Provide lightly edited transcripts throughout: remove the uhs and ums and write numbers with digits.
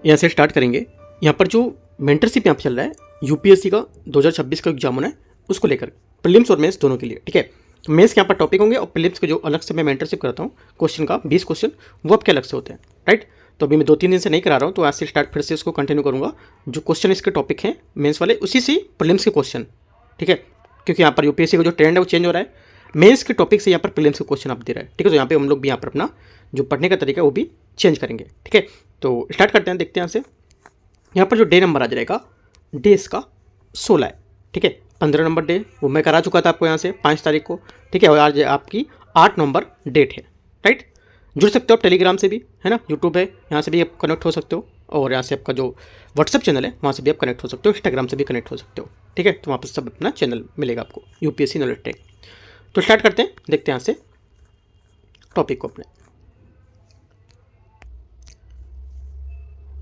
यहाँ से स्टार्ट करेंगे। यहाँ पर जो मेंटरशिप यहाँ पर चल रहा है यूपीएससी का 2026 का एग्जाम होना है, उसको लेकर प्रीलिम्स और मेंस दोनों के लिए, ठीक है। तो मेंस के यहाँ पर टॉपिक होंगे और प्रीलिम्स के जो अलग से मैं मेंटरशिप करता हूँ क्वेश्चन का 20 क्वेश्चन, वो आपके अलग से होते हैं, राइट। तो अभी मैं 2-3 दिन से नहीं करा रहा हूँ, तो आज से स्टार्ट फिर से उसको कंटिन्यू करूँगा। जो क्वेश्चन इसके टॉपिक हैं मेंस वाले, उसी से प्रीलिम्स के क्वेश्चन, ठीक है। क्योंकि यहाँ पर यूपीएससी का जो ट्रेंड है वो चेंज हो रहा है, मेंस के टॉपिक से यहाँ पर प्रीलिम्स के क्वेश्चन आप दे रहे हैं, ठीक है। तो यहाँ पे हम लोग भी यहाँ पर अपना जो पढ़ने का तरीका है वो भी चेंज करेंगे, ठीक है। तो स्टार्ट करते हैं, देखते हैं यहाँ से। यहाँ पर जो डे नंबर आ जाएगा, डे इसका 16 है, ठीक है। 15 नंबर डे वो मैं करा चुका था आपको यहाँ से 5 तारीख को, ठीक है। और आज आपकी 8 नंबर डेट है, राइट। जुड़ सकते हो आप टेलीग्राम से भी, है ना, यूट्यूब है, यहाँ से भी आप कनेक्ट हो सकते हो, और यहाँ से आपका जो व्हाट्सअप चैनल है वहाँ से भी आप कनेक्ट हो सकते हो, इंस्टाग्राम से भी कनेक्ट हो सकते हो, ठीक है। तो वहाँ पर सब अपना चैनल मिलेगा आपको, यूपीएससी नॉलेज टेक। तो स्टार्ट करते हैं, देखते हैं यहाँ से टॉपिक को अपने।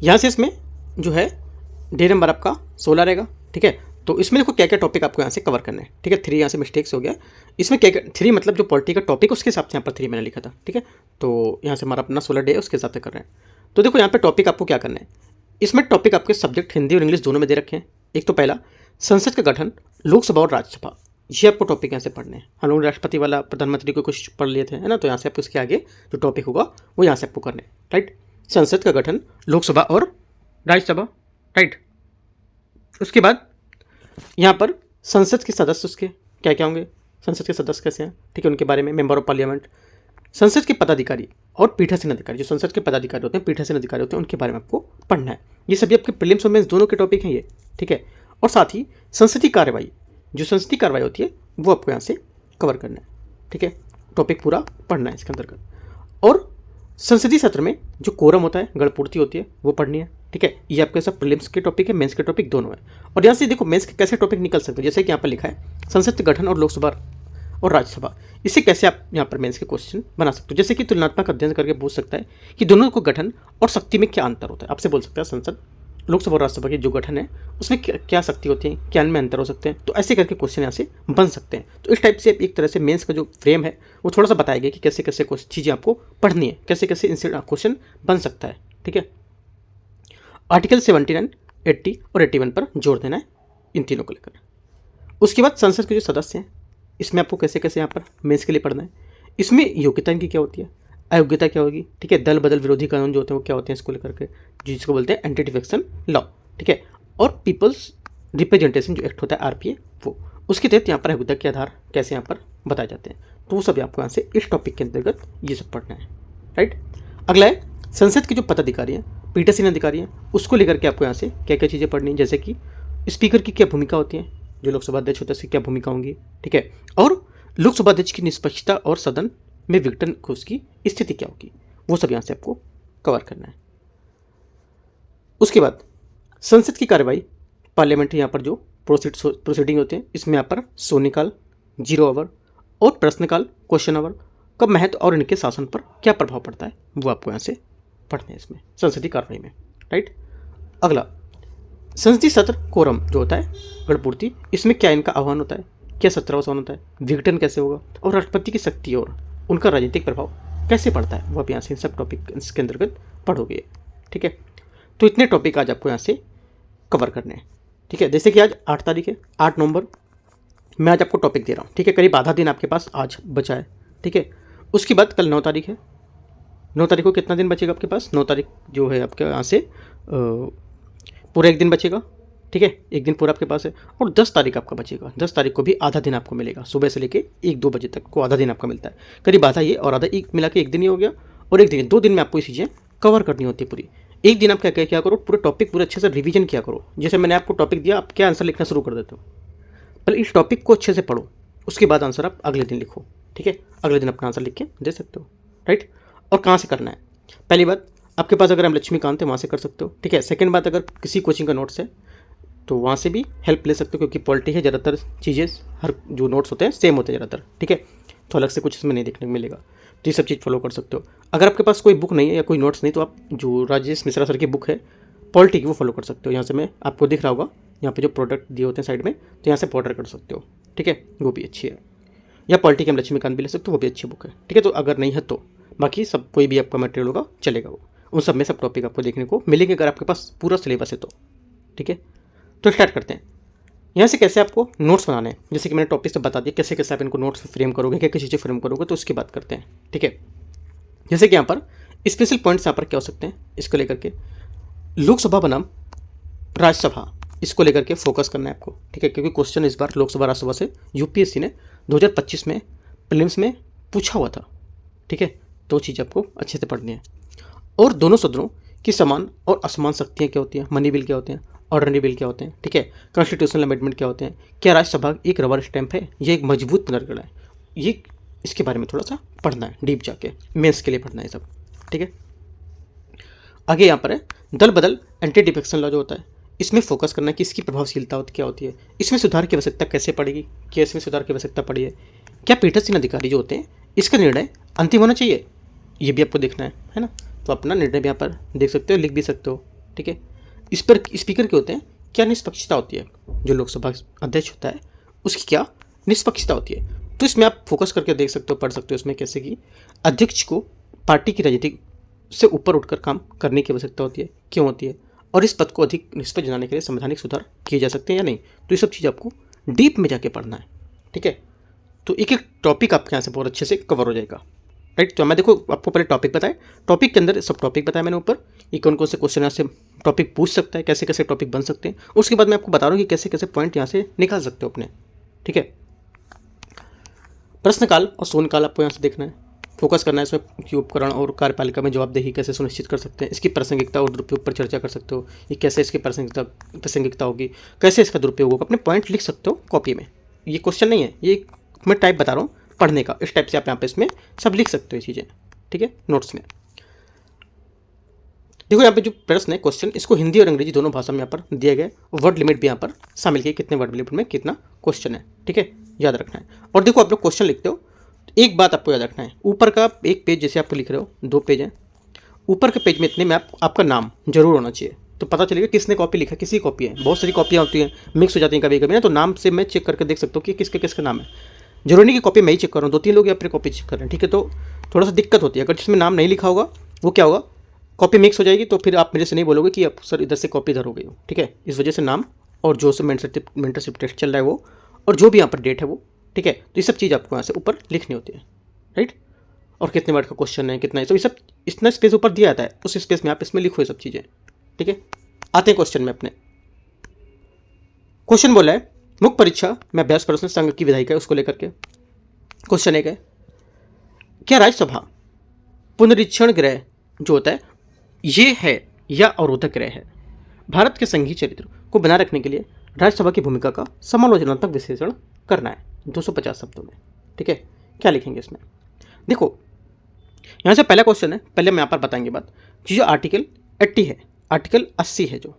यहाँ से इसमें जो है डे नंबर आपका 16 रहेगा, ठीक है। तो इसमें देखो क्या क्या टॉपिक आपको यहाँ से कवर करना है, ठीक है। 3 यहाँ से मिस्टेक्स हो गया, इसमें क्या क्या 3 मतलब जो पॉलिटी का टॉपिक उसके हिसाब से यहाँ पर 3 मैंने लिखा था, ठीक है। तो यहाँ से हमारा अपना 16 डे है, उसके हिसाब से कर रहे हैं। तो देखो यहाँ पे टॉपिक आपको क्या करना है, इसमें टॉपिक आपके सब्जेक्ट हिंदी और इंग्लिश दोनों में दे रखे हैं। एक तो पहला संसद का गठन, लोकसभा और राज्यसभा, ये आपको टॉपिक यहाँ से पढ़ने हैं। हम लोग राष्ट्रपति वाला प्रधानमंत्री को कुछ पढ़ लिए थे, है ना। तो यहाँ से आपको इसके आगे जो टॉपिक होगा वो यहाँ से आपको करने हैं, राइट। संसद का गठन, लोकसभा और राज्यसभा, राइट। उसके बाद यहाँ पर संसद के सदस्य उसके क्या क्या होंगे, संसद के सदस्य कैसे हैं, ठीक है, उनके बारे में, मेंबर ऑफ पार्लियामेंट, संसद के पदाधिकारी और पीठासीन अधिकारी, जो संसद के पदाधिकारी होते हैं, पीठासीन अधिकारी होते हैं, उनके बारे में आपको पढ़ना है। ये सभी आपके प्रीलिम्स और मेंस दोनों के टॉपिक हैं ये, ठीक है। और साथ ही संसदीय कार्रवाई, जो संसदीय कार्रवाई होती है वो आपको यहाँ से कवर करना है, ठीक है। टॉपिक पूरा पढ़ना है इसके अंतर्गत। और संसदीय सत्र में जो कोरम होता है, गणपूर्ति होती है, वो पढ़नी है, ठीक है। ये आपके सब प्रीलिम्स के टॉपिक है, मेंस के टॉपिक दोनों है। और यहाँ से देखो मेंस के कैसे टॉपिक निकल सकते हैं, जैसे कि यहाँ पर लिखा है संसद का गठन और लोकसभा और राज्यसभा, इससे कैसे आप यहाँ पर मेंस के क्वेश्चन बना सकते हो। जैसे कि तुलनात्मक अध्ययन करके पूछ सकता है कि दोनों को गठन और शक्ति में क्या अंतर होता है, आपसे बोल सकता है संसद, लोकसभा और राज्यसभा की जो गठन है उसमें क्या शक्ति होती है, क्या इनमें अंतर हो सकते हैं। तो ऐसे करके क्वेश्चन यहाँ से बन सकते हैं। तो इस टाइप से एक तरह से मेंस का जो फ्रेम है वो थोड़ा सा बताएगा कि कैसे कैसे चीज़ें आपको पढ़नी है, कैसे कैसे इनसे क्वेश्चन बन सकता है, ठीक है। आर्टिकल 79, 80 और 81 पर जोर देना है इन तीनों को लेकर। उसके बाद संसद के जो सदस्य हैं, इसमें आपको कैसे कैसे यहाँ पर मेंस के लिए पढ़ना है। इसमें योग्यता इनकी क्या होती है, अयोग्यता क्या होगी, ठीक है। दल बदल विरोधी कानून जो होते हैं वो क्या होते हैं इसको लेकर के, जिसको बोलते हैं एंटी डिफेक्शन लॉ, ठीक है। और पीपल्स रिप्रेजेंटेशन जो एक्ट होता है आरपीए, वो उसके तहत यहाँ पर अयोग्यता के आधार कैसे यहाँ पर बताए जाते हैं। तो वो सब आपको यहाँ से इस टॉपिक के अंतर्गत ये सब पढ़ना है, राइट। अगला है संसद के जो पदाधिकारी हैं, पीठासीन अधिकारी हैं, उसको लेकर के आपको यहाँ से क्या क्या चीज़ें पढ़नी है। जैसे कि स्पीकर की क्या भूमिका होती है, जो लोकसभा अध्यक्ष होता है उसकी क्या भूमिका होंगी, ठीक है। और लोकसभा अध्यक्ष की निष्पक्षता और सदन में विघटन को उसकी स्थिति क्या होगी, वो सब यहाँ से आपको कवर करना है। उसके बाद संसद की कार्रवाई, पार्लियामेंट्री यहाँ पर जो प्रोसीडिंग होते हैं, इसमें यहाँ पर शून्यकाल, 0 आवर और प्रश्नकाल, क्वेश्चन आवर का महत्व और इनके शासन पर क्या प्रभाव पड़ता है, वो आपको यहाँ से पढ़ने हैं इसमें संसदीय कार्रवाई में, राइट। अगला संसदीय सत्र कोरम जो होता है, गणपूर्ति, इसमें क्या इनका आह्वान होता है, क्या सत्रावसान होता है, विघटन कैसे होगा, और राष्ट्रपति की शक्ति और उनका राजनीतिक प्रभाव कैसे पड़ता है, वो आप यहाँ से इन सब टॉपिक इसके अंतर्गत पढ़ोगे, ठीक है। तो इतने टॉपिक आज आपको यहाँ से कवर करने हैं, ठीक है। जैसे कि आज 8 तारीख है, 8 नवंबर, मैं आज आपको टॉपिक दे रहा हूँ, ठीक है। करीब आधा दिन आपके पास आज बचा है, ठीक है। उसके बाद कल 9 तारीख है, 9 तारीख को कितना दिन बचेगा आपके पास, 9 तारीख जो है आपके यहाँ से पूरा एक दिन बचेगा, ठीक है, एक दिन पूरा आपके पास है। और 10 तारीख आपका बचेगा, 10 तारीख को भी आधा दिन आपको मिलेगा, सुबह से लेके 1-2 बजे तक को आधा दिन आपका मिलता है। करीब आधा ये और आधा एक मिला के एक दिन ही हो गया, और एक दिन 2 दिन में आपको ये चीज़ें कवर करनी होती है पूरी। एक दिन आप क्या करो, पूरे टॉपिक पूरे अच्छे से रिवीजन किया करो। जैसे मैंने आपको टॉपिक दिया, आप क्या आंसर लिखना शुरू कर देते हो, पहले इस टॉपिक को अच्छे से पढ़ो, उसके बाद आंसर आप अगले दिन लिखो, ठीक है। अगले दिन अपना आंसर लिख के दे सकते हो, राइट। और कहाँ से करना है, पहली बात आपके पास अगर हम लक्ष्मीकांत है वहाँ से कर सकते हो, ठीक है। सेकंड बात, अगर किसी कोचिंग का नोट्स है तो वहाँ से भी हेल्प ले सकते हो, क्योंकि पॉलिटी है, ज़्यादातर चीज़ें हर जो नोट्स होते हैं सेम होते हैं ज़्यादातर, ठीक है। तो अलग से कुछ इसमें नहीं देखने को मिलेगा, तो ये सब चीज़ फॉलो कर सकते हो। अगर आपके पास कोई बुक नहीं है या कोई नोट्स नहीं, तो आप जो राजेश मिश्रा सर की बुक है पॉलिटी की, वो फॉलो कर सकते हो। यहाँ से मैं आपको दिख रहा होगा यहाँ पे जो प्रोडक्ट दिए होते हैं साइड में, तो यहाँ से ऑर्डर कर सकते हो, ठीक है, वो भी अच्छी है। या पॉलिटी के हम लक्ष्मीकांत भी ले सकते हो, वो भी अच्छी बुक है, ठीक है। तो अगर नहीं है तो बाकी सब कोई भी आपका मटेरियल होगा चलेगा वो। उन सब में सब टॉपिक आपको देखने को मिलेंगे अगर आपके पास पूरा सिलेबस है तो, ठीक है। तो स्टार्ट करते हैं। यहाँ से कैसे आपको नोट्स बनाने हैं, जैसे कि मैंने टॉपिक से बता दिया कैसे कैसे आप इनको नोट्स फ्रेम करोगे, क्या क्या चीज़ें फ्रेम करोगे, तो उसकी बात करते हैं, ठीक है। जैसे कि यहाँ पर स्पेशल पॉइंट्स यहाँ पर क्या हो सकते हैं, इसको लेकर के लोकसभा बनाम राज्यसभा, इसको लेकर के फोकस करना है आपको, ठीक है, क्योंकि क्वेश्चन इस बार लोकसभा राज्यसभा से यूपीएससी ने 2025 में प्रीलिम्स में पूछा हुआ था, ठीक है। तो चीज़ आपको अच्छे से पढ़नी है। और दोनों सदनों की समान और असमान शक्तियाँ क्या होती हैं, मनी बिल क्या होते हैं, ऑर्डनरी बिल क्या होते हैं, ठीक है, कॉन्स्टिट्यूशनल अमेंडमेंट क्या होते हैं, क्या राज्यसभा एक रबर स्टैंप है, ये एक मजबूत पुनर्गणना है, ये इसके बारे में थोड़ा सा पढ़ना है डीप जाके, मेंस के लिए पढ़ना है सब, ठीक है। आगे यहाँ पर है दल बदल एंटी डिफेक्शन लॉ जो होता है, इसमें फोकस करना है कि इसकी प्रभावशीलता क्या होती है, इसमें सुधार की आवश्यकता कैसे पड़ेगी, क्या इसमें सुधार की आवश्यकता पड़ी है, क्या पीठासीन अधिकारी जो होते हैं इसका निर्णय अंतिम होना चाहिए, ये भी आपको देखना है ना। तो अपना निर्णय भी यहाँ पर देख सकते हो, लिख भी सकते हो, ठीक है। इस पर स्पीकर के होते हैं, क्या निष्पक्षता होती है, जो लोकसभा अध्यक्ष होता है उसकी क्या निष्पक्षता होती है, तो इसमें आप फोकस करके देख सकते हो, पढ़ सकते हो इसमें कैसे कि अध्यक्ष को पार्टी की राजनीति से ऊपर उठकर काम करने की आवश्यकता होती है, क्यों होती है, और इस पद को अधिक निष्पक्ष बनाने के लिए संवैधानिक सुधार किए जा सकते हैं या नहीं, तो ये सब चीज़ आपको डीप में जाके पढ़ना है, ठीक है। तो एक एक टॉपिक आपके यहाँ से बहुत अच्छे से कवर हो जाएगा, राइट। तो मैं देखो आपको पहले टॉपिक बताए, टॉपिक के अंदर सब टॉपिक बताया मैंने ऊपर, ये कौन कौन से क्वेश्चन यहाँ से टॉपिक पूछ सकता है, कैसे कैसे टॉपिक बन सकते हैं, उसके बाद मैं आपको बता रहा हूँ कि कैसे कैसे पॉइंट यहाँ से निकाल सकते हो अपने, ठीक है। प्रश्नकाल और शून्यकाल आपको यहाँ से देखना है, फोकस करना है इसमें कि उपकरण और कार्यपालिका में जवाबदेही कैसे सुनिश्चित कर सकते हैं, इसकी प्रासंगिकता और दुरुपयोग पर चर्चा कर सकते हो, ये कैसे इसकी प्रासंगिकता होगी, कैसे इसका दुरुपयोग होगा, अपने पॉइंट लिख सकते हो कॉपी में। ये क्वेश्चन नहीं है, ये मैं टाइप बता रहा हूँ पढ़ने का, इस टाइप से आप यहाँ पे इसमें सब लिख सकते हो ये चीज़ें, ठीक है, नोट्स में। देखो यहाँ पे जो प्रश्न है क्वेश्चन, इसको हिंदी और अंग्रेजी दोनों भाषा में यहाँ पर दिए गए, वर्ड लिमिट भी यहाँ पर शामिल किए, कितने वर्ड लिमिट में कितना क्वेश्चन है, ठीक है, याद रखना है। और देखो आप लोग क्वेश्चन लिखते हो, एक बात आपको याद रखना है, ऊपर का एक पेज जैसे आप लिख रहे हो, 2 पेज हैं, ऊपर के पेज में इतने में आपका नाम जरूर होना चाहिए, तो पता चलेगा किसने कॉपी लिखा, किसी कॉपी है, बहुत सारी कॉपियाँ होती हैं, मिक्स हो जाती हैं कभी कभी ना, तो नाम से मैं चेक करके देख सकता हूँ कि किसके किसका नाम है। जरूरी नहीं कि कॉपी मैं ही चेक कर रहा हूँ, 2-3 लोग अपनी कॉपी चेक कर रहे हैं, ठीक है, तो थोड़ा सा दिक्कत होती है। अगर जिसमें नाम नहीं लिखा होगा वो क्या होगा, कॉपी मिक्स हो जाएगी, तो फिर आप मेरे से नहीं बोलोगे कि आप सर इधर से कॉपी इधर हो गई हो, ठीक है। इस वजह से नाम और जो से मेंटरशिप टेस्ट चल रहा है वो, और जो भी यहाँ पर डेट है वो, ठीक है, तो ये सब चीज़ आपको यहाँ से ऊपर लिखनी होती है, राइट। और कितने वर्ड का क्वेश्चन है, कितना है, तो ये सब इतना स्पेस ऊपर दिया जाता है, उस स्पेस में आप इसमें लिखो ये सब चीज़ें, ठीक है। आते हैं क्वेश्चन में अपने। क्वेश्चन बोला है मुख्य परीक्षा में अभ्यास प्रश्न संघ की विधायिका है, उसको लेकर के क्वेश्चन एक है, क्या राज्यसभा पुनरीक्षण गृह जो होता है ये है या अवरोधक गृह है, भारत के संघीय चरित्र को बनाए रखने के लिए राज्यसभा की भूमिका का समालोचनात्मक विश्लेषण करना है 250 शब्दों में, ठीक है। क्या लिखेंगे इसमें, देखो यहाँ से पहला क्वेश्चन है, पहले हम यहाँ पर बताएंगे बात कि जो आर्टिकल 80 है, आर्टिकल 80 है जो,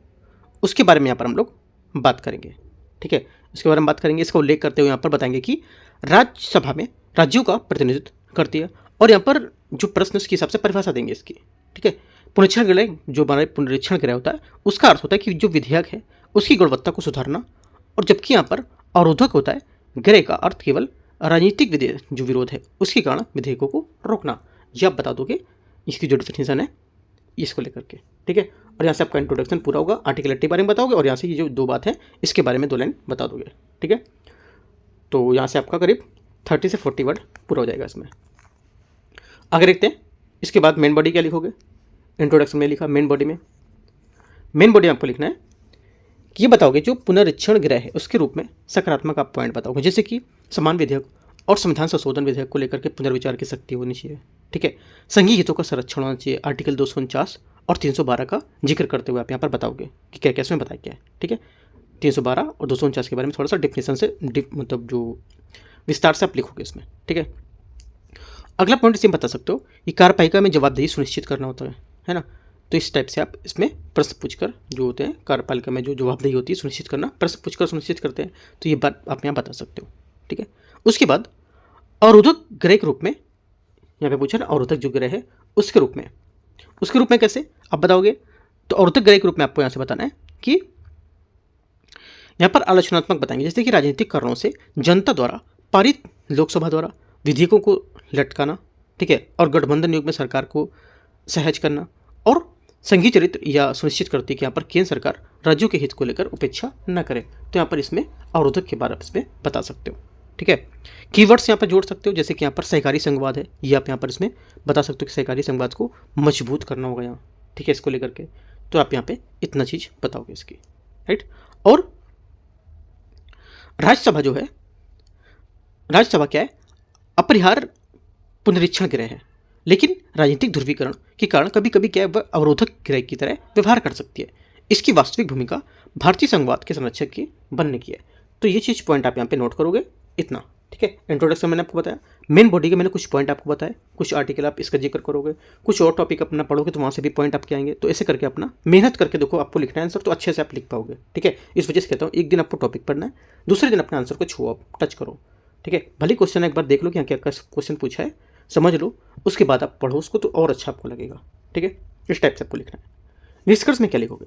उसके बारे में यहाँ पर हम लोग बात करेंगे, ठीक है, इसके बारे में बात करेंगे। इसका उल्लेख करते हुए यहाँ पर बताएंगे कि राज्यसभा में राज्यों का प्रतिनिधित्व करती है, और यहाँ पर जो प्रश्न उसके हिसाब से परिभाषा देंगे इसकी, ठीक है। पुनरीक्षण गृह जो हमारे पुनरीक्षण गृह होता है उसका अर्थ होता है कि जो विधेयक है उसकी गुणवत्ता को सुधारना, और जबकि यहाँ पर अवरोधक होता है गृह का अर्थ केवल राजनीतिक विधेयक जो विरोध है उसके कारण विधेयकों को रोकना। ये आप बता दोगे इसकी जो डिफिनेशन है इसको लेकर के, ठीक है। और यहाँ से आपका इंट्रोडक्शन पूरा होगा, आर्टिकल 80 बारे में बताओगे, और यहाँ से ये जो 2 बात है इसके बारे में 2 लाइन बता दोगे, ठीक है। तो यहाँ से आपका करीब 30 से 40 वर्ड पूरा हो जाएगा इसमें। आगे देखते हैं, इसके बाद मेन बॉडी क्या लिखोगे, इंट्रोडक्शन में लिखा, मेन बॉडी में आपको लिखना है कि ये बताओगे जो पुनरीक्षण गृह है उसके रूप में सकारात्मक आप पॉइंट बताओगे, जैसे कि समान विधेयक और संविधान संशोधन विधेयक को लेकर के पुनर्विचार की शक्ति होनी चाहिए, ठीक है। संघीय हितों का संरक्षण होना चाहिए, आर्टिकल 249 और 312 का जिक्र करते हुए आप यहाँ पर बताओगे कि क्या क्या इसमें बताया क्या है, ठीक है। 312 और 249 के बारे में थोड़ा सा डिफिनेशन से मतलब जो विस्तार से आप लिखोगे इसमें, ठीक है। अगला पॉइंट इसमें बता सकते हो कि कार्यपालिका में जवाबदेही सुनिश्चित करना होता है ना, तो इस टाइप से आप इसमें प्रश्न पूछकर जो होते हैं कार्यपालिका में जो जवाबदेही होती है सुनिश्चित करना, प्रश्न पूछकर सुनिश्चित करते हैं, तो ये बात आप यहाँ बता सकते हो, ठीक है। उसके बाद अवरोधक गृह के रूप में यहाँ पे पूछा ना, अवरोधक जो गृह है उसके रूप में कैसे आप बताओगे, तो अवरोधक गृह के रूप में आपको यहाँ से बताना है कि यहाँ पर आलोचनात्मक बताएंगे, जैसे कि राजनीतिक कारणों से जनता द्वारा पारित लोकसभा द्वारा विधेयकों को लटकाना, ठीक है, और गठबंधन युग में सरकार को सहज करना, और संघीय चरित्र या सुनिश्चित करती है कि यहाँ पर केंद्र सरकार राज्यों के हित को लेकर उपेक्षा न करे। तो यहाँ पर इसमें अवरोधक के बारे में इसमें बता सकते हो। ठीक है, कीवर्ड्स यहाँ पर जोड़ सकते हो, जैसे कि यहाँ पर सहकारी संघवाद है, ये आप यहाँ पर इसमें बता सकते हो कि सहकारी संघवाद को मजबूत करना होगा यहाँ। ठीक है, इसको लेकर के तो आप यहाँ पे इतना चीज बताओगे इसकी, राइट। और राज्यसभा जो है, राज्यसभा क्या है, अपरिहार्य पुनरीक्षण गृह है, लेकिन राजनीतिक ध्रुवीकरण के कारण कभी कभी क्या है वह अवरोधक गृह की तरह व्यवहार कर सकती है। इसकी वास्तविक भूमिका भारतीय संघवाद के संरक्षक की बनने की है। तो ये चीज पॉइंट आप यहाँ पे नोट करोगे इतना। ठीक है, इंट्रोडक्शन मैंने आपको बताया, मेन बॉडी के मैंने कुछ पॉइंट आपको बताया, कुछ आर्टिकल आप इसका जिक्र करोगे, कुछ और टॉपिक अपना पढ़ोगे तो वहाँ से भी पॉइंट आपके आएंगे। तो ऐसे करके अपना मेहनत करके देखो, आपको लिखना है आंसर तो अच्छे से आप लिख पाओगे। ठीक है, इस वजह से कहता हूँ एक दिन आपको टॉपिक पढ़ना है, दूसरे दिन अपने आंसर को छुओ, टच करो। ठीक है, भले क्वेश्चन एक बार देख लो कि यहाँ क्या क्वेश्चन पूछा है, समझ लो, उसके बाद आप पढ़ो उसको तो और अच्छा आपको लगेगा। ठीक है, इस टाइप से आपको लिखना है। निष्कर्ष में क्या लिखोगे?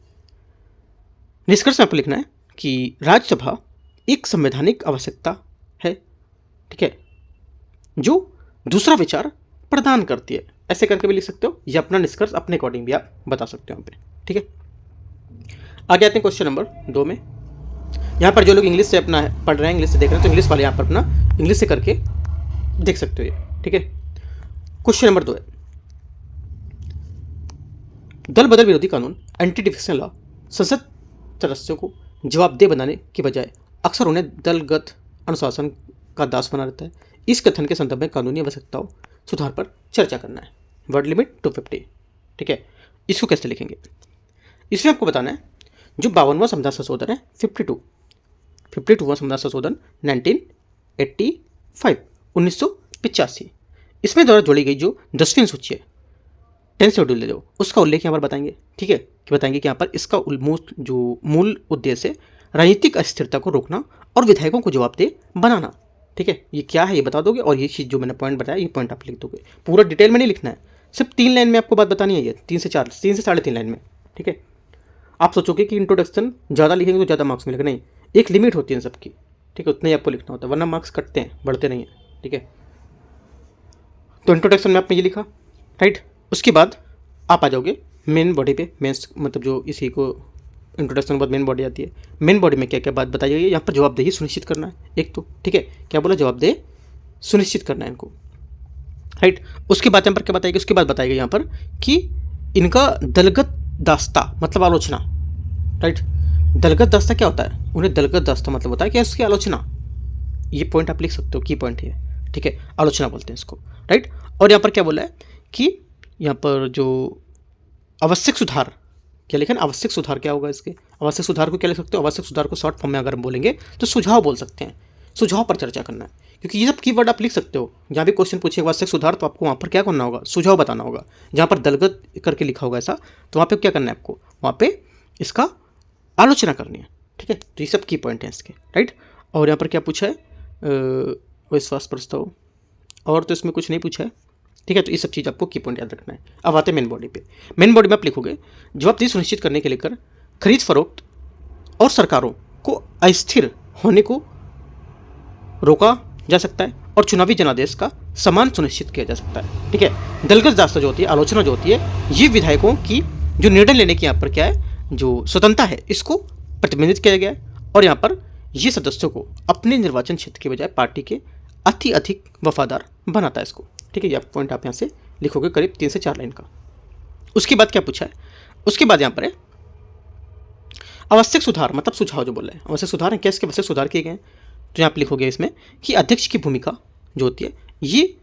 निष्कर्ष में आपको लिखना है कि राज्यसभा एक संवैधानिक आवश्यकता है, ठीक है, जो दूसरा विचार प्रदान करती है। ऐसे करके भी लिख सकते हो, या अपना निष्कर्ष अपने अकॉर्डिंग भी आप बता सकते हो यहाँ पे। ठीक है, आगे आते हैं क्वेश्चन नंबर 2 में। यहाँ पर जो लोग इंग्लिश से अपना पढ़ रहे हैं, इंग्लिश से देख रहे हैं, तो इंग्लिश वाले यहाँ पर अपना इंग्लिश से करके देख सकते हो ये। ठीक है, क्वेश्चन नंबर 2 है, दल बदल विरोधी कानून एंटी डिफेक्शन लॉ संसद सदस्यों को जवाबदेह बनाने की बजाय अक्सर उन्हें दलगत अनुशासन का दास बना रहता है। इस कथन के संदर्भ में कानूनी आवश्यकताओं सुधार पर चर्चा करना है। Word limit 250। ठीक है, इसको कैसे लिखेंगे? इसमें आपको बताना है जो 52वां संविधान संशोधन है 52वां संविधान संशोधन 1985 इसमें द्वारा जोड़ी गई जो 10वीं सूची है 10 शेड्यूल दो, उसका उल्लेख यहाँ पर बताएंगे। ठीक है, कि बताएंगे कि यहाँ पर इसका मूल उद्देश्य राजनीतिक अस्थिरता को रोकना और विधायकों को जवाबदेह बनाना। ठीक है, ये क्या है ये बता दोगे, और ये चीज़ जो मैंने पॉइंट बताया ये पॉइंट आप लिख दोगे। पूरा डिटेल में नहीं लिखना है, सिर्फ 3 लाइन में आपको बात बतानी है, ये 3 से 3.5 लाइन में। ठीक है, आप सोचोगे कि इंट्रोडक्शन ज़्यादा लिखेंगे तो ज़्यादा मार्क्स मिलेगा, नहीं, एक लिमिट होती है सबकी। ठीक है, उतना ही आपको लिखना होता है, वरना मार्क्स कटते हैं, बढ़ते नहीं हैं। ठीक है, तो इंट्रोडक्शन में आपने ये लिखा, राइट। उसके बाद आप आ जाओगे मेन बॉडी पे, मेंस मतलब जो इसी को इंट्रोडक्शन के बाद मेन बॉडी आती है। मेन बॉडी में क्या क्या बात बताई गई है, यहाँ पर जवाबदेही सुनिश्चित करना है एक तो। ठीक है, क्या बोला, जवाबदेह सुनिश्चित करना है इनको, राइट। उसके बाद यहाँ पर क्या बताएगी, उसके बाद बताएगी यहाँ पर कि इनका दलगत दास्ता मतलब आलोचना, राइट। दलगत दास्ता क्या होता है, उन्हें दलगत दास्ता मतलब होता है कि इसकी आलोचना। ये पॉइंट आप लिख सकते हो, की पॉइंट है। ठीक है, आलोचना बोलते हैं इसको, राइट। और यहाँ पर क्या बोला है कि यहाँ पर जो आवश्यक सुधार, क्या लिखा है, आवश्यक सुधार क्या होगा इसके, आवश्यक सुधार को क्या लिख सकते हो, आवश्यक सुधार को शॉर्ट फॉर्म में अगर हम बोलेंगे तो सुझाव बोल सकते हैं। सुझाव पर चर्चा करना है, क्योंकि ये सब कीवर्ड आप लिख सकते हो। जहाँ भी क्वेश्चन पूछे आवश्यक सुधार, तो आपको वहाँ पर क्या करना होगा, सुझाव बताना होगा। जहाँ पर दलगत करके लिखा होगा ऐसा, तो वहाँ पर क्या करना है आपको, वहाँ पर इसका आलोचना करनी है। ठीक है, तो ये सब की पॉइंट है इसके, राइट। और यहाँ पर क्या पूछा है, विश्वास प्रस्ताव, और तो इसमें कुछ नहीं पूछा है। ठीक है, तो ये सब चीज़ आपको की पॉइंट याद रखना है। अब आते हैं मेन बॉडी पे। मेन बॉडी में आप लिखोगे जवाबदेही सुनिश्चित करने के लेकर खरीद फरोख्त और सरकारों को अस्थिर होने को रोका जा सकता है और चुनावी जनादेश का सम्मान सुनिश्चित किया जा सकता है। ठीक है, दलगत दास्ता जो होती है, आलोचना जो होती है, ये विधायकों की जो निर्णय लेने की यहाँ पर क्या है, जो स्वतंत्रता है, इसको प्रतिबंधित किया गया है। और यहाँ पर ये सदस्यों को अपने निर्वाचन क्षेत्र के बजाय पार्टी के अधिक वफादार बनाता है इसको। ठीक है, ये पॉइंट आप यहाँ से लिखोगे करीब 3 से 4 लाइन का। उसके बाद क्या पूछा है, उसके बाद यहाँ पर है आवश्यक सुधार मतलब सुझाव जो बोल रहे हैं, आवश्यक सुधार है, क्या इसके आवश्यक सुधार किए गए हैं। तो यहाँ पर लिखोगे इसमें कि अध्यक्ष की भूमिका जो होती है, ये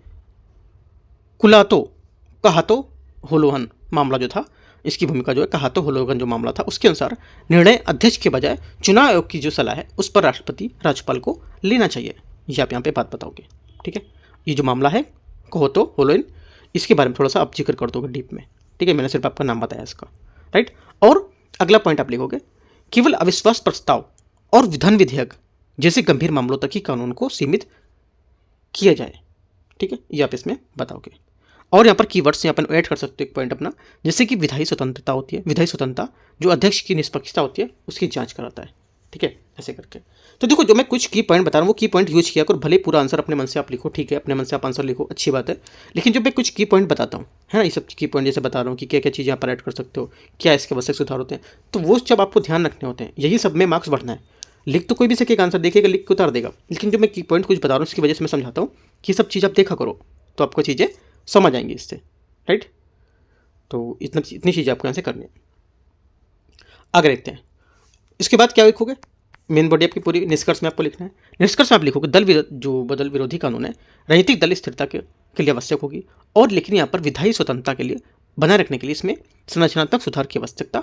कहातो होलोहन मामला जो था, इसकी भूमिका जो है कहातो होलोहन जो मामला था, उसके अनुसार निर्णय अध्यक्ष के बजाय चुनाव आयोग की जो सलाह है उस पर राष्ट्रपति राज्यपाल को लेना चाहिए। ये आप यहाँ पे बात बताओगे। ठीक है, ये जो मामला है कहातो होलोहन, इसके बारे में थोड़ा सा आप जिक्र कर दोगे डीप में। ठीक है, मैंने सिर्फ आपका नाम बताया इसका, राइट। और अगला पॉइंट आप लिखोगे केवल अविश्वास प्रस्ताव और विधान विधेयक जैसे गंभीर मामलों तक ही कानून को सीमित किया जाए। ठीक है, ये आप इसमें बताओगे। और यहाँ पर कीवर्ड्स यहाँ पर ऐड कर सकते हो एक पॉइंट अपना, जैसे कि विधायी स्वतंत्रता होती है, विधायी स्वतंत्रता जो अध्यक्ष की निष्पक्षता होती है उसकी जांच कराता है। ठीक है, ऐसे करके। तो देखो जो मैं कुछ की पॉइंट बता रहा हूँ वो की पॉइंट यूज किया करो, भले पूरा आंसर अपने मन से आप लिखो, ठीक है, अपने मन से आप आंसर लिखो, अच्छी बात है। लेकिन जब मैं कुछ की पॉइंट बताता हूँ, है ना, ये सब की पॉइंट जैसे बता रहा हूँ कि क्या क्या चीज़ें आप ऐड कर सकते हो, क्या इसके आवश्यक सुधार होते हैं, तो वो जब आपको ध्यान रखने होते हैं, यही सब में मार्क्स बढ़ना है। लिख तो कोई भी सकेगा, आंसर देखेगा, लिख के उतार देगा, लेकिन जो मैं की पॉइंट कुछ बता रहा हूँ इसकी वजह से मैं समझाता हूँ कि सब चीज़ आप देखा करो, तो आपको चीज़ें समझ आएंगी इससे, राइट। तो इतनी चीज़ें आपको यहाँ से करनी है। आगे देखते हैं, इसके बाद क्या लिखोगे, मेन बॉडी आपकी पूरी निष्कर्ष में आपको लिखना है। निष्कर्ष में आप लिखोगे दल विरोधी कानून है राजनीतिक दल स्थिरता के लिए आवश्यक होगी, और लेकिन यहाँ पर विधायी स्वतंत्रता के लिए बनाए रखने के लिए इसमें संरचनात्मक सुधार की आवश्यकता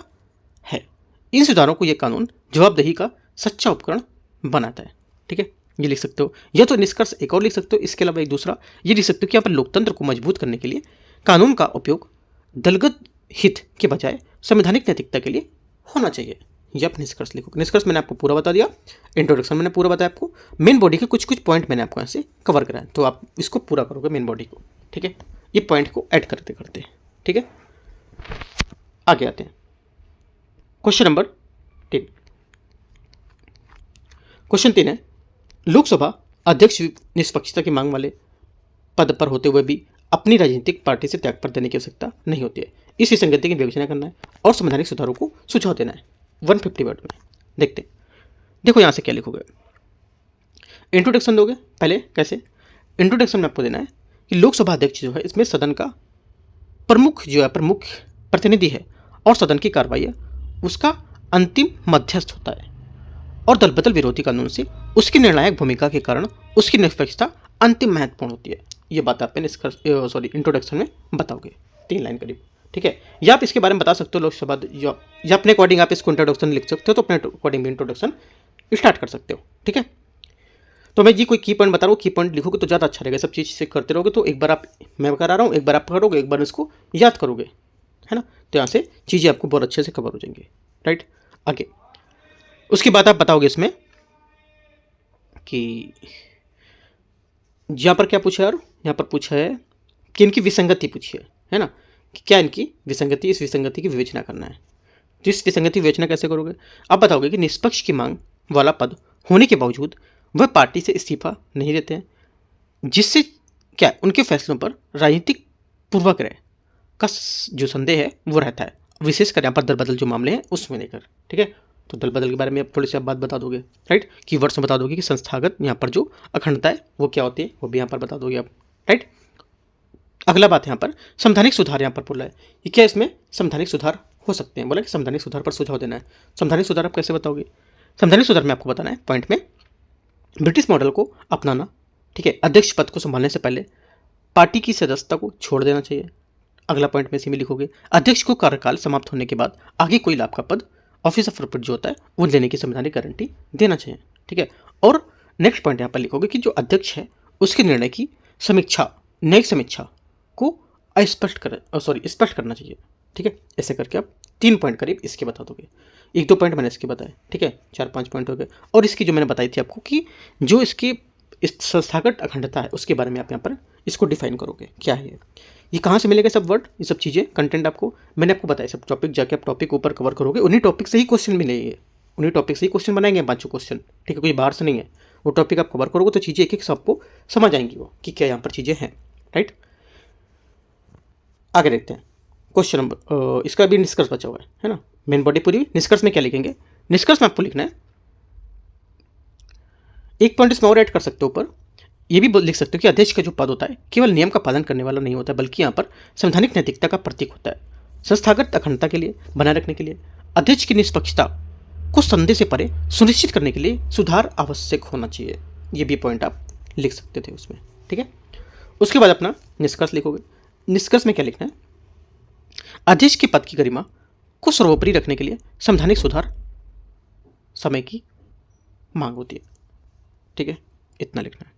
है। इन सुधारों को यह कानून जवाबदेही का सच्चा उपकरण बनाता है, ठीक है, ये लिख सकते हो। या तो निष्कर्ष एक और लिख सकते हो, इसके अलावा एक दूसरा ये लिख सकते हो कि यहाँ पर लोकतंत्र को मजबूत करने के लिए कानून का उपयोग दलगत हित के बजाय संवैधानिक नैतिकता के लिए होना चाहिए। ये आप निष्कर्ष लिखो। निष्कर्ष मैंने आपको पूरा बता दिया, इंट्रोडक्शन मैंने पूरा बताया आपको, मेन बॉडी के कुछ कुछ पॉइंट मैंने आपको यहाँ से कवर कराया, तो आप इसको पूरा करोगे मेन बॉडी को, ठीक है, ये पॉइंट को ऐड करते करते, ठीक है। आगे आते हैं क्वेश्चन नंबर 3। क्वेश्चन 3 है, लोकसभा अध्यक्ष निष्पक्षता की मांग वाले पद पर होते हुए भी अपनी राजनीतिक पार्टी से त्याग पर देने की आवश्यकता नहीं होती है। इस विसंगति की विवेचना करना है और संवैधानिक सुधारों को सुझाव देना है 150 वर्ड में। देखते हैं, देखो यहाँ से क्या लिखोगे, इंट्रोडक्शन दोगे पहले। कैसे इंट्रोडक्शन में आपको देना है कि लोकसभा अध्यक्ष जो है इसमें सदन का प्रमुख जो है प्रमुख प्रतिनिधि है, और सदन की कार्रवाई है उसका अंतिम मध्यस्थ होता है, और दल बदल विरोधी कानून से उसकी निर्णायक भूमिका के कारण उसकी निष्पक्षता अंतिम महत्वपूर्ण होती है। ये बात आप इंट्रोडक्शन में बताओगे 3 लाइन करीब, ठीक है। या आप इसके बारे में बता सकते हो लोकसभा, या अपने अकॉर्डिंग आप इसको इंट्रोडक्शन लिख सकते हो, तो अपने अकॉर्डिंग भी इंट्रोडक्शन स्टार्ट कर सकते हो, ठीक है। तो मैं जी कोई की पॉइंट बता रहा हूँ, की पॉइंट लिखोगे तो ज़्यादा अच्छा रहेगा। सब चीज़ से करते रहोगे तो एक बार आप, मैं करा रहा हूँ, एक बार आप करोगे, एक बार इसको याद करोगे, है ना, तो यहाँ से चीज़ें आपको बहुत अच्छे से कवर हो जाएंगी, राइट। आगे उसके बाद आप बताओगे इसमें कि यहाँ पर क्या पूछा है, और यहाँ पर पूछा है कि इनकी विसंगति पूछी है ना, कि क्या इनकी विसंगति, इस विसंगति की विवेचना करना है। तो इस विसंगति विवेचना कैसे करोगे, आप बताओगे कि निष्पक्ष की मांग वाला पद होने के बावजूद वह पार्टी से इस्तीफा नहीं देते हैं, जिससे क्या उनके फैसलों पर राजनीतिक पूर्वाग्रह का जो संदेह है वो रहता है, विशेषकर यहाँ पर दल बदल जो मामले हैं उसमें लेकर, ठीक है। तो दल बदल के बारे में आप थोड़ी सी आप बात बता दोगे, राइट, कीवर्ड्स में बता दोगे कि संस्थागत यहाँ पर जो अखंडता है वो क्या होती है, वो भी यहाँ पर बता दोगे आप, राइट। अगला बात यहाँ पर संवैधानिक सुधार यहाँ पर बोला है कि क्या इसमें संवैधानिक सुधार हो सकते हैं, बोला कि संवैधानिक सुधार पर सुझाव देना है। संवैधानिक सुधार आप कैसे बताओगे, संवैधानिक सुधार में आपको बताना है पॉइंट में ब्रिटिश मॉडल को अपनाना, ठीक है, अध्यक्ष पद को संभालने से पहले पार्टी की सदस्यता को छोड़ देना चाहिए। अगला पॉइंट में इसी में लिखोगे अध्यक्ष को कार्यकाल समाप्त होने के बाद आगे कोई लाभ का पद ऑफिस ऑफ रिपोर्ट जो होता है वो लेने की संवैधानिक गारंटी देना चाहिए, ठीक है। और नेक्स्ट पॉइंट यहाँ पर लिखोगे कि जो अध्यक्ष है उसके निर्णय की समीक्षा, न्यायिक समीक्षा को स्पष्ट करना चाहिए, ठीक है। ऐसे करके आप 3 पॉइंट करीब इसके बता दोगे। 1-2 पॉइंट मैंने इसके बताए, ठीक है, 4-5 पॉइंट हो गए। और इसकी जो मैंने बताई थी आपको कि जो इसकी इस संस्थागत अखंडता है उसके बारे में आप यहाँ पर इसको डिफाइन करोगे, क्या है ये कहाँ से मिलेगा सब वर्ड, ये सब चीज़ें, कंटेंट आपको मैंने आपको बताया। सब टॉपिक जाके आप टॉपिक ऊपर कवर करोगे, उन्हीं टॉपिक से ही क्वेश्चन मिलेंगे, उन्हीं टॉपिक से ही क्वेश्चन बनाएंगे 5 क्वेश्चन, ठीक है, कोई बाहर से नहीं है। वो टॉपिक आप कवर करोगे तो चीज़ें एक एक सबको समझ आएंगी वो कि क्या यहाँ पर चीज़ें हैं, राइट। आगे देखते हैं क्वेश्चन नंबर, इसका भी निष्कर्ष बचा हुआ है ना, मेन बॉडी पूरी। निष्कर्ष में क्या लिखेंगे, निष्कर्ष में आपको लिखना है, एक पॉइंट इसमें और ऐड कर सकते हो ऊपर, ये भी लिख सकते हो कि अध्यक्ष का जो पद होता है केवल नियम का पालन करने वाला नहीं होता, बल्कि यहाँ पर संवैधानिक नैतिकता का प्रतीक होता है। संस्थागत अखंडता के लिए बनाए रखने के लिए अध्यक्ष की निष्पक्षता को संदेह से परे सुनिश्चित करने के लिए सुधार आवश्यक होना चाहिए। ये भी पॉइंट आप लिख सकते थे उसमें, ठीक है। उसके बाद अपना निष्कर्ष लिखोगे। निष्कर्ष में क्या लिखना है, अध्यक्ष के पद की गरिमा को सर्वोपरि रखने के लिए संवैधानिक सुधार समय की मांग होती है, ठीक है, इतना लिखना है।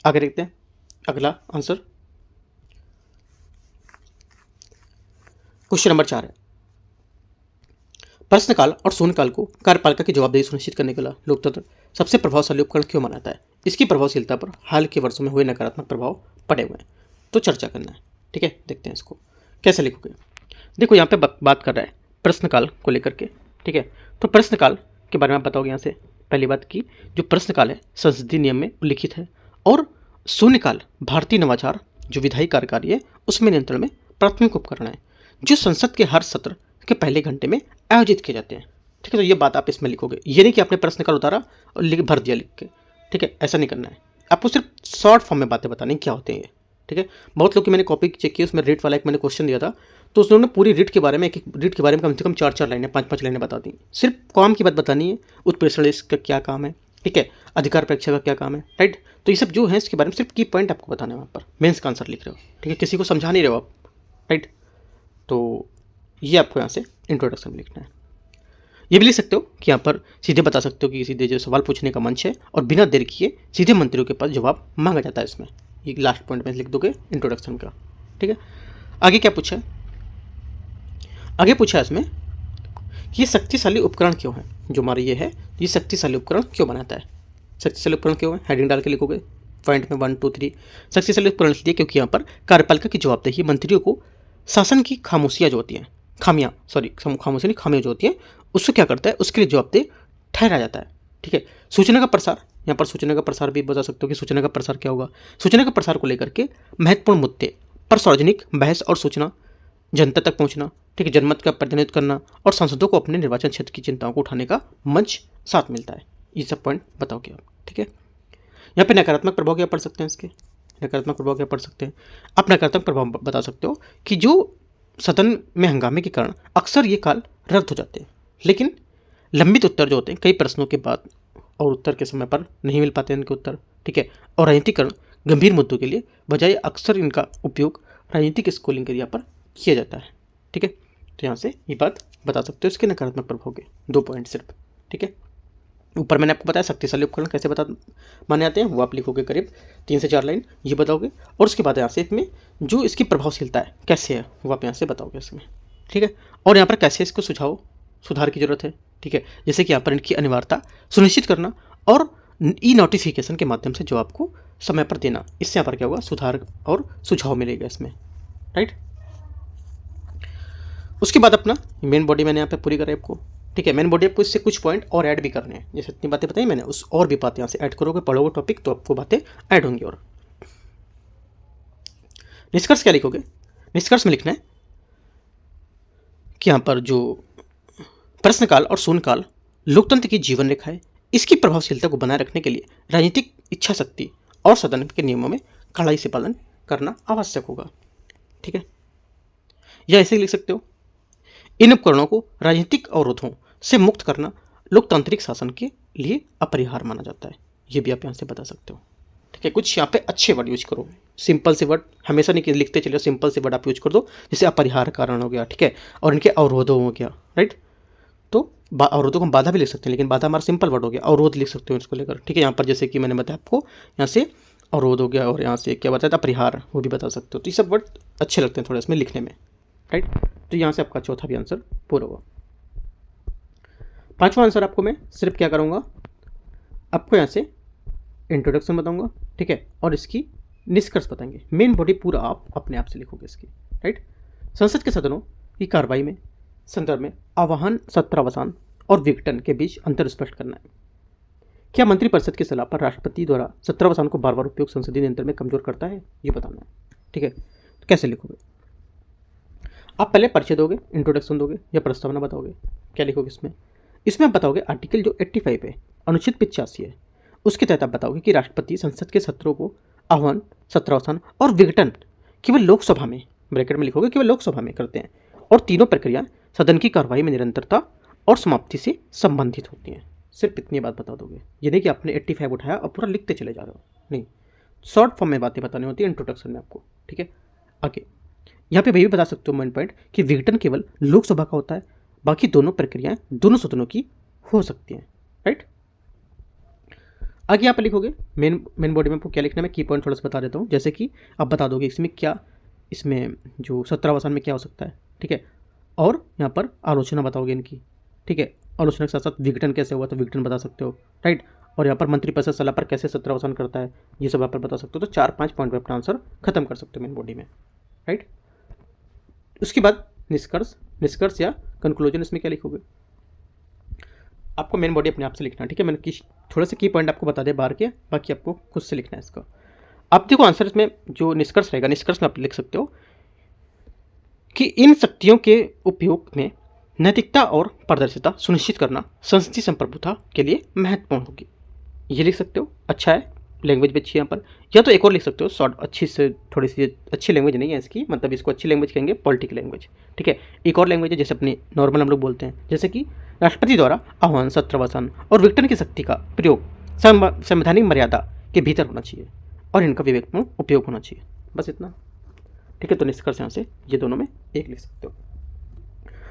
आगे देखते हैं अगला आंसर, क्वेश्चन नंबर 4 है, प्रश्नकाल और शून्यकाल को कार्यपालिका की जवाबदेही सुनिश्चित करने के लिए लोकतंत्र सबसे प्रभावशाली उपकरण क्यों मानता है, इसकी प्रभावशीलता पर हाल के वर्षों में हुए नकारात्मक प्रभाव पड़े हुए हैं, तो चर्चा करना है, ठीक है। देखते हैं इसको कैसे लिखोगे। देखो यहाँ पे बात कर रहा है प्रश्नकाल को लेकर के, ठीक है। तो प्रश्नकाल के बारे में आप बताओगे यहाँ से। पहली बात की जो प्रश्नकाल है संसदीय नियम में उल्लिखित है, और शून्यकाल भारतीय नवाचार जो विधायी कार्यकारी है उसमें नियंत्रण में प्राथमिक उपकरण है, जो संसद के हर सत्र के पहले घंटे में आयोजित किए जाते हैं, ठीक है। तो ये बात आप इसमें लिखोगे, ये नहीं कि आपने प्रश्नकाल उतारा और भर दिया लिख के, ठीक है, ऐसा नहीं करना है। आपको सिर्फ शॉर्ट फॉर्म में बातें बतानी क्या होते हैं ये, ठीक है। बहुत लोग की मैंने कॉपी चेक की, उसमें रीट वाला एक मैंने क्वेश्चन दिया था, तो उसने पूरी रीट के बारे में एक रीट के बारे में कम से कम 4-4 लाइनें 5-5 लाइनें बता दी। सिर्फ काम की बात बतानी है, उत्प्रेषण का क्या काम है, ठीक है, अधिकार परीक्षा का क्या काम है, राइट। तो ये सब जो है इसके बारे में सिर्फ की पॉइंट आपको बताना है वहाँ पर। मेंस का आंसर लिख रहे हो, ठीक है, किसी को समझा नहीं रहे हो आप, राइट। तो ये आपको यहाँ से इंट्रोडक्शन लिखना है। ये भी लिख सकते हो कि यहाँ पर सीधे बता सकते हो कि सीधे जो सवाल पूछने का मंच है और बिना देर किए सीधे मंत्रियों के पास जवाब मांगा जाता है इसमें। ये लास्ट पॉइंट में लिख दोगे इंट्रोडक्शन का, ठीक है। आगे क्या पूछा है, आगे पूछा है इसमें कि ये शक्तिशाली उपकरण क्यों है, जो हमारा ये है, ये शक्तिशाली उपकरण क्यों बनाता है, शक्तिशाली उपकरण क्यों है, हेडिंग डाल के लिखोगे पॉइंट में 1 2 3। शक्तिशाली उपकरण इसलिए क्योंकि यहाँ पर कार्यपालिका की जवाबदेही मंत्रियों को शासन की खामोशियाँ जो होती हैं, खामियाँ जो होती हैं उसको क्या करता है, उसके लिए जवाबदेह ठहराया जाता है, ठीक है। सूचना का प्रसार, यहाँ पर सूचना का प्रसार भी बता सकते हो कि सूचना का प्रसार क्या होगा। सूचना का प्रसार को लेकर के महत्वपूर्ण मुद्दे पर सार्वजनिक बहस और सूचना जनता तक पहुंचना, ठीक है, जनमत का प्रतिनिधित्व करना और सांसदों को अपने निर्वाचन क्षेत्र की चिंताओं को उठाने का मंच साथ मिलता है। ये सब पॉइंट बताओगे आप, ठीक है। यहाँ पे नकारात्मक प्रभाव क्या पढ़ सकते हैं इसके, नकारात्मक प्रभाव क्या पढ़ सकते हैं आप, नकारात्मक प्रभाव बता सकते हो कि जो सदन में हंगामे के कारण अक्सर ये काल रद्द हो जाते हैं, लेकिन लंबित उत्तर जो होते हैं कई प्रश्नों के बाद और उत्तर के समय पर नहीं मिल पाते इनके उत्तर, ठीक है। और राजनीतिकरण गंभीर मुद्दों के लिए बजाय अक्सर इनका उपयोग राजनीतिक स्कूलिंग के लिए पर किया जाता है, ठीक है। तो यहाँ से ये बात बता सकते हो इसके नकारात्मक प्रभाव के 2 पॉइंट सिर्फ, ठीक है। ऊपर मैंने आपको बताया शक्तिशाली उपकरण कैसे माने जाते हैं, वो आप लिखोगे करीब 3 से 4 लाइन ये बताओगे, और उसके बाद यहाँ से इसमें जो इसकी प्रभावशीलता है कैसे है वो आप यहाँ से बताओगे इसमें, ठीक है। और यहाँ पर कैसे इसको सुधार की जरूरत है, ठीक है, जैसे कि यहाँ पर इनकी अनिवार्यता सुनिश्चित करना और ई नोटिफिकेशन के माध्यम से जवाब को समय पर देना, इससे यहाँ पर क्या होगा, सुधार और सुझाव मिलेगा इसमें, राइट। उसके बाद अपना मेन बॉडी मैंने यहाँ पे पूरी करी आपको, ठीक है। मेन बॉडी आपको इससे कुछ पॉइंट और ऐड भी करने हैं, जैसे इतनी बातें बताई मैंने, उस और भी बातें यहाँ से ऐड करोगे, पढ़ोगे टॉपिक तो आपको बातें ऐड होंगी। और निष्कर्ष क्या लिखोगे, निष्कर्ष में लिखना है कि यहाँ पर जो प्रश्नकाल और शून्यकाल लोकतंत्र की जीवन रेखा है, इसकी प्रभावशीलता को बनाए रखने के लिए राजनीतिक इच्छा शक्ति और सदन के नियमों में कड़ाई से पालन करना आवश्यक होगा, ठीक है। या ऐसे लिख सकते हो, इन उपकरणों को राजनीतिक अवरोधों से मुक्त करना लोकतांत्रिक शासन के लिए अपरिहार्य माना जाता है, ये भी आप यहाँ से बता सकते हो, ठीक है। कुछ यहाँ पे अच्छे वर्ड यूज करो, सिंपल से वर्ड हमेशा नहीं लिखते चलिए, सिंपल से वर्ड आप यूज कर दो, जैसे अपरिहार्य कारण हो गया, ठीक है, और इनके अवरोधों हो गया, राइट। तो अवरोधों को हम बाधा भी लिख सकते हैं, लेकिन बाधा हमारा सिंपल वर्ड हो गया, अवरोध लिख सकते हो इसको लेकर, ठीक है। यहाँ पर जैसे कि मैंने बताया आपको, यहाँ से अवरोध हो गया और यहाँ से क्या बताया था, अपरिहार, वो भी बता सकते हो। तो ये सब वर्ड अच्छे लगते हैं थोड़ा इसमें लिखने में, राइट। तो यहाँ से आपका चौथा भी आंसर पूरा हुआ। 5वां आंसर आपको मैं सिर्फ क्या करूँगा, आपको यहाँ से इंट्रोडक्शन बताऊँगा, ठीक है, और इसकी निष्कर्ष बताएंगे। मेन बॉडी पूरा आप अपने आप से लिखोगे इसकी, राइट। संसद के सदनों की कार्रवाई में संदर्भ में आह्वान, सत्रावसान और विघटन के बीच अंतर स्पष्ट करना है। क्या मंत्रिपरिषद की सलाह पर राष्ट्रपति द्वारा सत्रावसान को बार बार उपयोग संसदीय नियंत्रण में कमजोर करता है, ये बताना है, ठीक है। तो कैसे लिखोगे आप, पहले परिचय दोगे, इंट्रोडक्शन दोगे या प्रस्तावना बताओगे, क्या लिखोगे इसमें, इसमें बताओगे आर्टिकल जो 85 है, अनुच्छेद 85 है, उसके तहत आप बताओगे कि राष्ट्रपति संसद के सत्रों को आह्वान, सत्रावसान और विघटन केवल लोकसभा में, ब्रैकेट में लिखोगे, केवल लोकसभा में करते हैं, और तीनों प्रक्रिया सदन की कार्रवाई में निरंतरता और समाप्ति से संबंधित होती हैं। सिर्फ इतनी बात बता दोगे, ये नहीं कि आपने 85 उठाया और पूरा लिखते चले जा रहे हो, नहीं, शॉर्ट फॉर्म में बातें बतानी होती है इंट्रोडक्शन में आपको, ठीक है। आगे यहाँ पे भी बता सकते हो मेन पॉइंट कि विघटन केवल लोकसभा का होता है, बाकी दोनों प्रक्रियाएं दोनों सदनों की हो सकती हैं, राइट। आगे यहाँ पर लिखोगे मेन बॉडी में आपको क्या लिखना है, मैं की पॉइंट थोड़ा सा बता देता हूँ, जैसे कि आप बता दोगे इसमें क्या, इसमें जो सत्रावसान में क्या हो सकता है, ठीक है, और यहाँ पर आलोचना बताओगे इनकी, ठीक है, आलोचना के साथ साथ विघटन कैसे हुआ तो विघटन बता सकते हो, राइट। और यहाँ पर मंत्रिपरिषद सलाह पर कैसे सत्रावसान करता है, ये सब यहाँ पर बता सकते हो। तो 4-5 पॉइंट पर अपना आंसर खत्म कर सकते हो मेन बॉडी में, राइट। उसके बाद निष्कर्ष, निष्कर्ष या कंक्लूजन, इसमें क्या लिखोगे? आपको मेन बॉडी अपने आप से लिखना है, ठीक है। मैंने थोड़े से की पॉइंट आपको बता दे बाहर के, बाकी आपको खुद से लिखना है इसका। अब देखो आंसर इसमें जो निष्कर्ष रहेगा, निष्कर्ष में आप लिख सकते हो कि इन शक्तियों के उपयोग में नैतिकता और पारदर्शिता सुनिश्चित करना संस्कृति संप्रभुता के लिए महत्वपूर्ण होगी। ये लिख सकते हो, अच्छा है, लैंग्वेज भी अच्छी है यहाँ पर। या तो एक और लिख सकते हो शॉर्ट, अच्छी से थोड़ी सी अच्छी लैंग्वेज नहीं है इसकी, मतलब इसको अच्छी लैंग्वेज कहेंगे पॉलिटिकल लैंग्वेज, ठीक है। एक और लैंग्वेज है जैसे अपनी नॉर्मल हम लोग बोलते हैं, जैसे कि राष्ट्रपति द्वारा आह्वान, सत्रवसन और विघटन की शक्ति का प्रयोग संवैधानिक मर्यादा के भीतर होना चाहिए और इनका विवेकपूर्ण उपयोग होना चाहिए। बस इतना, ठीक है। तो निष्कर्ष यहाँ से ये दोनों में एक लिख सकते हो।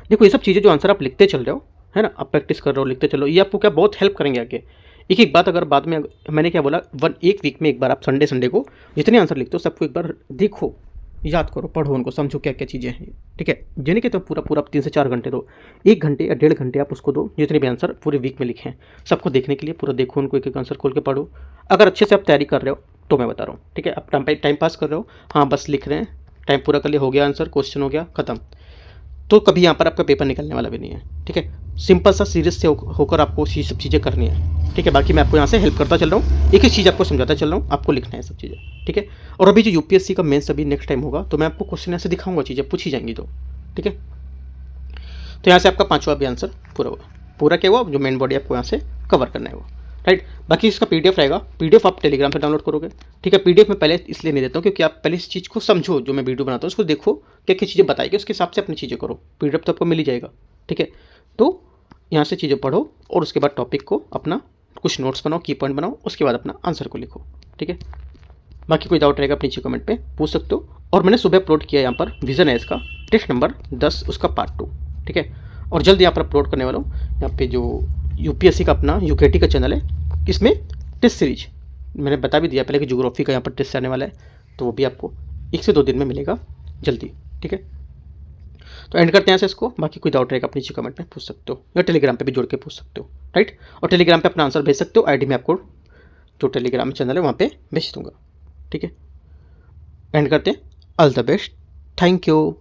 देखो ये सब चीज़ें जो आंसर आप लिखते चल रहे हो, है ना, आप प्रैक्टिस कर रहे हो, लिखते चलो, ये आपको क्या बहुत हेल्प करेंगे आगे। एक एक बात अगर बाद में मैंने क्या बोला, एक वीक में एक बार आप संडे को जितने आंसर लिखते हो सबको एक बार देखो, याद करो, पढ़ो उनको, समझो क्या क्या चीज़ें हैं, ठीक है। जिन्हें कहते हो पूरा 3 से 4 घंटे दो, 1 घंटे या 1.5 घंटे आप उसको दो, जितने भी आंसर पूरे वीक में लिखे हैं सबको देखने के लिए पूरा देखो, उनको एक एक आंसर खोल के पढ़ो। अगर अच्छे से आप तैयारी कर रहे हो तो मैं बता रहा हूँ, ठीक है। आप टाइम पास कर रहे हो, हाँ बस लिख रहे हैं, टाइम पूरा कर लिया, हो गया आंसर, क्वेश्चन हो गया, खत्म, तो कभी यहाँ पर आपका पेपर निकलने वाला भी नहीं है, ठीक है। सिंपल सा सीरियस से होकर आपको ये सब चीज़ें करनी है, ठीक है। बाकी मैं आपको यहाँ से हेल्प करता चल रहा हूँ, एक एक चीज़ आपको समझाता चल रहा हूँ, आपको लिखना है सब चीज़ें, ठीक है। और अभी जो यूपीएससी का मेंस अभी नेक्स्ट टाइम होगा, तो मैं आपको क्वेश्चन यहाँ से दिखाऊंगा, चीज़ें पूछी जाएंगी तो, ठीक है। तो यहाँ से आपका 5वां भी आंसर पूरा हुआ, पूरा क्या हुआ, जो मेन बॉडी आपको यहाँ से कवर करना है वो, राइट। बाकी इसका पीडीएफ रहेगा, पीडीएफ आप टेलीग्राम से डाउनलोड करोगे, ठीक है। पीडीएफ में पहले इसलिए नहीं देता हूँ क्योंकि आप पहले इस चीज़ को समझो, जो मैं वीडियो बनाता हूँ उसको देखो, क्या क्या चीज़ें बताएगी, उसके हिसाब से अपनी चीज़ें करो, पीडीएफ तो आपको मिल ही जाएगा, ठीक है। तो यहाँ से चीज़ें पढ़ो और उसके बाद टॉपिक को अपना कुछ नोट्स बनाओ, की पॉइंट बनाओ, उसके बाद अपना आंसर को लिखो, ठीक है। बाकी कोई डाउट रहेगा आप नीचे कमेंट पे पूछ सकते हो। और मैंने सुबह अपलोड किया यहाँ पर विजन है इसका, टेस्ट नंबर 10 उसका पार्ट 2, ठीक है। और जल्द यहाँ पर अपलोड करने वाला हूँ, यहाँ पे जो यूपीएससी का अपना यूकेटी का चैनल है, इसमें टेस्ट सीरीज मैंने बता भी दिया पहले कि ज्योग्राफी का यहाँ पर टेस्ट आने वाला है, तो वो भी आपको 1 से 2 दिन में मिलेगा जल्दी, ठीक है। तो एंड करते हैं से इसको, बाकी कोई डाउट रहेगा आप नीचे कमेंट में पूछ सकते हो, या टेलीग्राम पे भी जोड़ के पूछ सकते हो, राइट। और टेलीग्राम पे अपना आंसर भेज सकते हो, आईडी में आपको जो टेलीग्राम चैनल है वहाँ पे भेज दूँगा, ठीक है। एंड करते हैं, all the best, thank you.